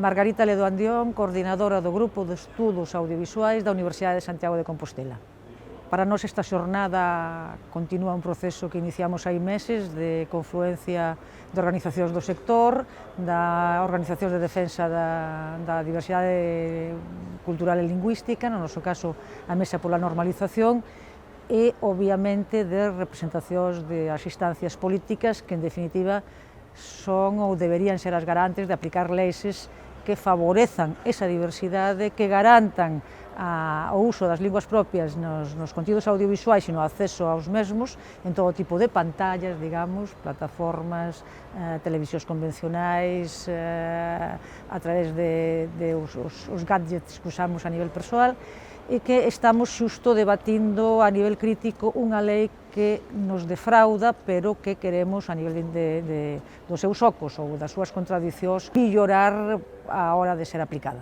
Margarita Ledo Andión, coordinadora do Grupo de Estudos Audiovisuais da Universidade de Santiago de Compostela. Para nós esta xornada continúa un proceso que iniciamos hai meses de confluencia de organizacións do sector, da organizacións de defensa da diversidade cultural e lingüística, no noso caso a Mesa pola Normalización, e obviamente de representacións das instancias políticas que en definitiva son ou deberían ser as garantes de aplicar leis que favorezan esa diversidade, que garantan o uso das linguas propias nos contidos audiovisuais e no acceso aos mesmos en todo tipo de pantallas, digamos, plataformas, televisións convencionais, a través os gadgets que usamos a nivel persoal, e que estamos xusto debatindo a nivel crítico unha lei que nos defrauda, pero que queremos a nivel dos seus ocos ou das súas contradicións mellorar a hora de ser aplicada.